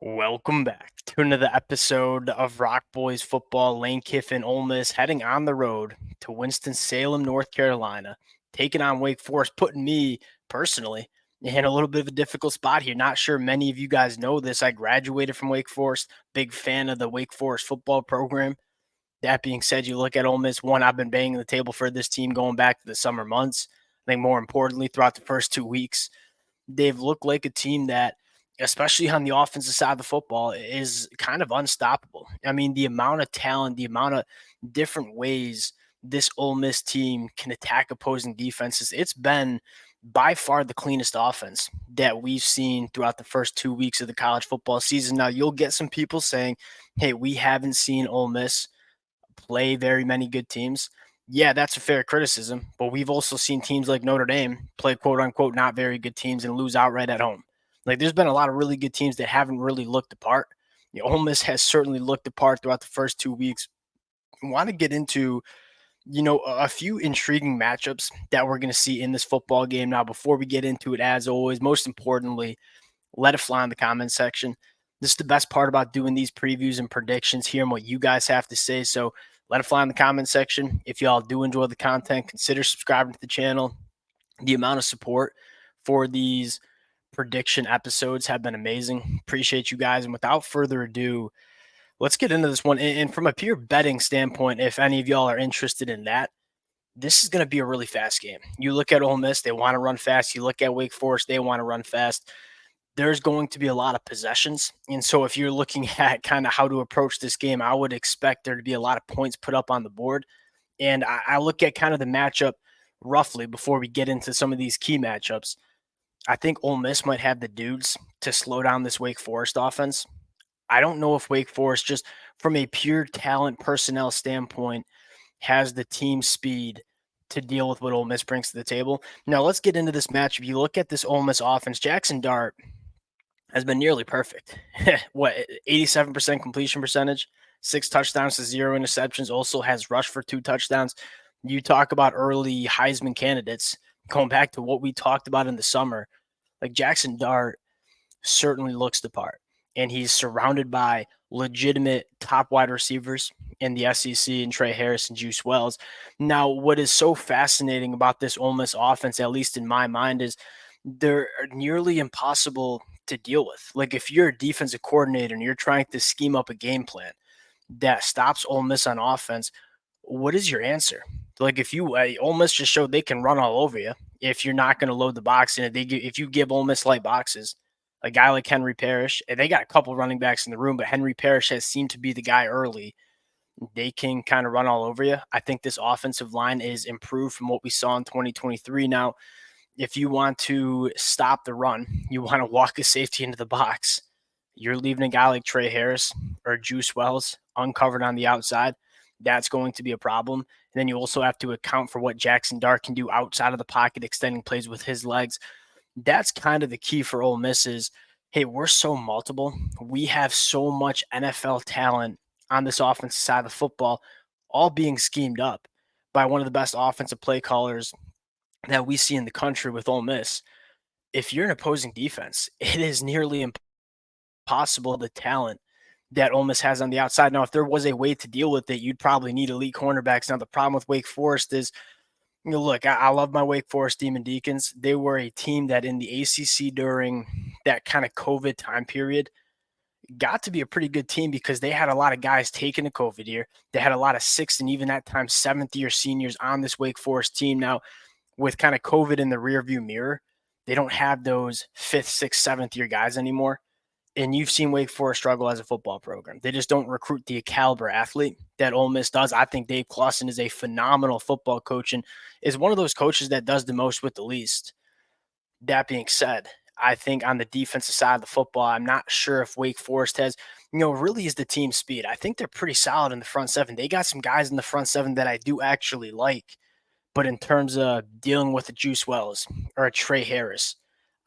Welcome back to another episode of Rock Boys Football. Lane Kiffin, Ole Miss, heading on the road to Winston-Salem, North Carolina, taking on Wake Forest, putting me personally in a little bit of a difficult spot here. Not sure many of you guys know this. I graduated from Wake Forest, big fan of the Wake Forest football program. That being said, you look at Ole Miss, one, I've been banging the table for this team going back to the summer months. I think more importantly, throughout the first 2 weeks, they've looked like a team that, especially on the offensive side of the football, is kind of unstoppable. I mean, the amount of talent, the amount of different ways this Ole Miss team can attack opposing defenses, it's been by far the cleanest offense that we've seen throughout the first 2 weeks of the college football season. Now, you'll get some people saying, hey, we haven't seen Ole Miss play very many good teams. Yeah, that's a fair criticism, but we've also seen teams like Notre Dame play quote unquote not very good teams and lose outright at home. Like there's been a lot of really good teams that haven't really looked the part. Ole Miss has certainly looked the part throughout the first 2 weeks. I want to get into a few intriguing matchups that we're going to see in this football game. Now, before we get into it, as always, most importantly, let it fly in the comment section. This is the best part about doing these previews and predictions, hearing what you guys have to say. So let it fly in the comment section. If y'all do enjoy the content, consider subscribing to the channel. The amount of support for these prediction episodes have been amazing. Appreciate you guys. And without further ado, let's get into this one. And from a pure betting standpoint, if any of y'all are interested in that, this is going to be a really fast game. You look at Ole Miss, they want to run fast. You look at Wake Forest, they want to run fast. There's going to be a lot of possessions. And so if you're looking at kind of how to approach this game, I would expect there to be a lot of points put up on the board. And I look at kind of the matchup roughly before we get into some of these key matchups. I think Ole Miss might have the dudes to slow down this Wake Forest offense. I don't know if Wake Forest, just from a pure talent personnel standpoint, has the team speed to deal with what Ole Miss brings to the table. Now let's get into this matchup. You look at this Ole Miss offense. Jaxson Dart has been nearly perfect. What, 87% completion percentage, 6 touchdowns to 0 interceptions, also has rushed for 2 touchdowns. You talk about early Heisman candidates, going back to what we talked about in the summer. Like Jaxson Dart certainly looks the part, and he's surrounded by legitimate top wide receivers in the SEC and Trey Harris and Juice Wells. Now, what is so fascinating about this Ole Miss offense, at least in my mind, is they're nearly impossible to deal with. Like if you're a defensive coordinator and you're trying to scheme up a game plan that stops Ole Miss on offense, what is your answer? Like if you Ole Miss just showed they can run all over you if you're not going to load the box in it. If you give Ole Miss light boxes, a guy like Henry Parrish, and they got a couple running backs in the room, but Henry Parrish has seemed to be the guy early. They can kind of run all over you. I think this offensive line is improved from what we saw in 2023. Now, if you want to stop the run, you want to walk a safety into the box, you're leaving a guy like Trey Harris or Juice Wells uncovered on the outside. That's going to be a problem. And then you also have to account for what Jaxson Dart can do outside of the pocket, extending plays with his legs. That's kind of the key for Ole Miss is, hey, we're so multiple. We have so much NFL talent on this offensive side of the football, all being schemed up by one of the best offensive play callers that we see in the country with Ole Miss. If you're an opposing defense, it is nearly impossible the talent that Ole Miss has on the outside. Now, if there was a way to deal with it, you'd probably need elite cornerbacks. Now, the problem with Wake Forest is, look, I love my Wake Forest Demon Deacons. They were a team that in the ACC during that kind of COVID time period got to be a pretty good team because they had a lot of guys taking a COVID year. They had a lot of sixth and even that time seventh year seniors on this Wake Forest team. Now, with kind of COVID in the rearview mirror, they don't have those fifth, sixth, seventh year guys anymore. And you've seen Wake Forest struggle as a football program. They just don't recruit the caliber athlete that Ole Miss does. I think Dave Clawson is a phenomenal football coach and is one of those coaches that does the most with the least. That being said, I think on the defensive side of the football, I'm not sure if Wake Forest has, really is the team speed. I think they're pretty solid in the front seven. They got some guys in the front seven that I do actually like. But in terms of dealing with a Juice Wells or a Trey Harris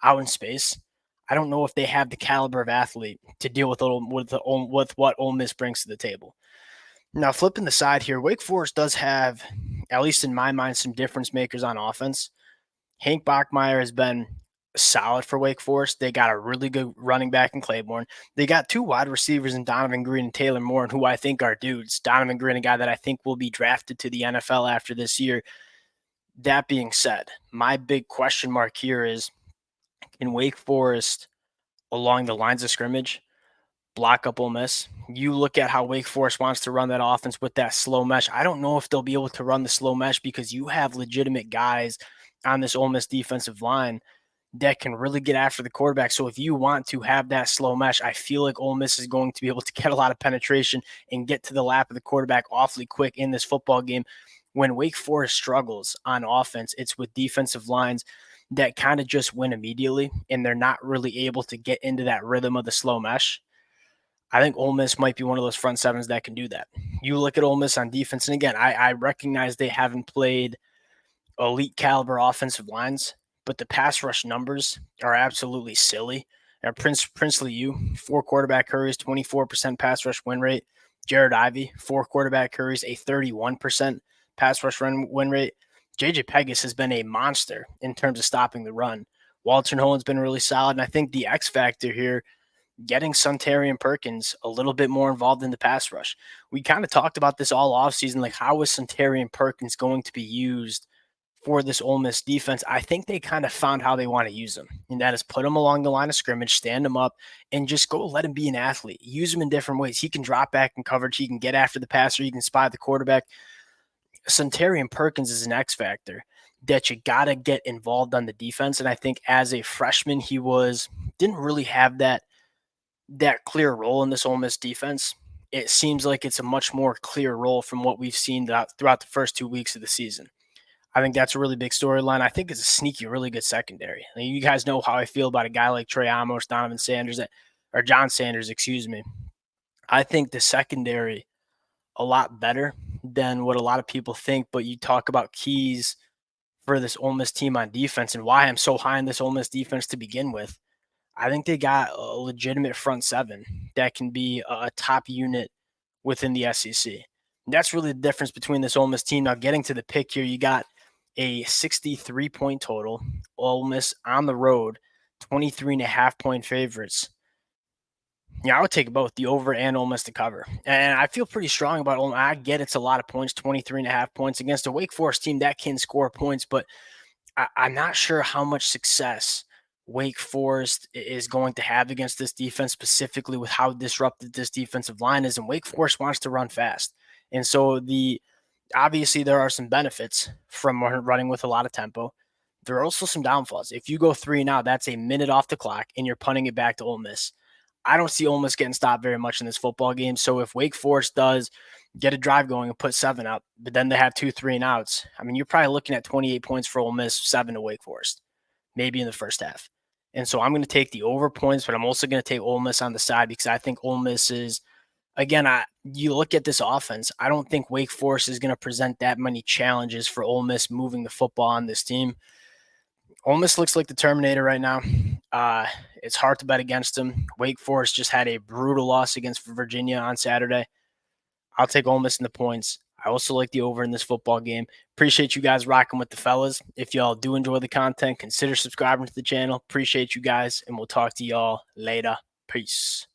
out in space, I don't know if they have the caliber of athlete to deal with what Ole Miss brings to the table. Now, flipping the side here, Wake Forest does have, at least in my mind, some difference makers on offense. Hank Bachmeier has been solid for Wake Forest. They got a really good running back in Claiborne. They got two wide receivers in Donovan Green and Taylor Moore, who I think are dudes. Donovan Green, a guy that I think will be drafted to the NFL after this year. That being said, my big question mark here is, in Wake Forest along the lines of scrimmage block up Ole Miss? You look at how Wake Forest wants to run that offense with that slow mesh. I don't know if they'll be able to run the slow mesh because you have legitimate guys on this Ole Miss defensive line that can really get after the quarterback. So if you want to have that slow mesh, I feel like Ole Miss is going to be able to get a lot of penetration and get to the lap of the quarterback awfully quick in this football game. When Wake Forest struggles on offense, it's with defensive lines that kind of just win immediately, and they're not really able to get into that rhythm of the slow mesh. I think Ole Miss might be one of those front sevens that can do that. You look at Ole Miss on defense, and again, I recognize they haven't played elite caliber offensive lines, but the pass rush numbers are absolutely silly. And Princely U, 4 quarterback hurries, 24% pass rush win rate. Jared Ivey, 4 quarterback hurries, a 31% pass rush win rate. JJ Pegas has been a monster in terms of stopping the run. Walter Nolan's been really solid, and I think the X factor here, getting Suntarian Perkins a little bit more involved in the pass rush. We kind of talked about this all offseason, like how is Suntarian Perkins going to be used for this Ole Miss defense? I think they kind of found how they want to use him, and that is put him along the line of scrimmage, stand him up, and just go let him be an athlete. Use him in different ways. He can drop back in coverage. He can get after the passer. He can spy the quarterback. Suntarian Perkins is an X factor that you got to get involved on the defense, and I think as a freshman, he didn't really have that clear role in this Ole Miss defense. It seems like it's a much more clear role from what we've seen throughout the first 2 weeks of the season. I think that's a really big storyline. I think it's a sneaky, really good secondary. I mean, you guys know how I feel about a guy like Trey Amos, Donovan Sanders, or John Sanders, excuse me. I think the secondary a lot better than what a lot of people think. But you talk about keys for this Ole Miss team on defense and why I'm so high in this Ole Miss defense to begin with. I think they got a legitimate front seven that can be a top unit within the SEC. That's really the difference between this Ole Miss team. Now, getting to the pick here, you got a 63-point total. Ole Miss on the road, 23.5-point favorites. Yeah, I would take both the over and Ole Miss to cover. And I feel pretty strong about Ole Miss. I get it's a lot of points, 23.5 points against a Wake Forest team that can score points, but I'm not sure how much success Wake Forest is going to have against this defense, specifically with how disrupted this defensive line is. And Wake Forest wants to run fast. And so obviously there are some benefits from running with a lot of tempo. There are also some downfalls. If you go 3 now, that's a minute off the clock and you're punting it back to Ole Miss. I don't see Ole Miss getting stopped very much in this football game. So if Wake Forest does get a drive going and put 7 up, but then they have 2 3-and-outs, I mean, you're probably looking at 28 points for Ole Miss, 7 to Wake Forest, maybe in the first half. And so I'm going to take the over points, but I'm also going to take Ole Miss on the side because I think Ole Miss is, again, you look at this offense, I don't think Wake Forest is going to present that many challenges for Ole Miss moving the football on this team. Ole Miss looks like the Terminator right now. It's hard to bet against them. Wake Forest just had a brutal loss against Virginia on Saturday. I'll take Ole Miss in the points. I also like the over in this football game. Appreciate you guys rocking with the fellas. If y'all do enjoy the content, consider subscribing to the channel. Appreciate you guys, and we'll talk to y'all later. Peace.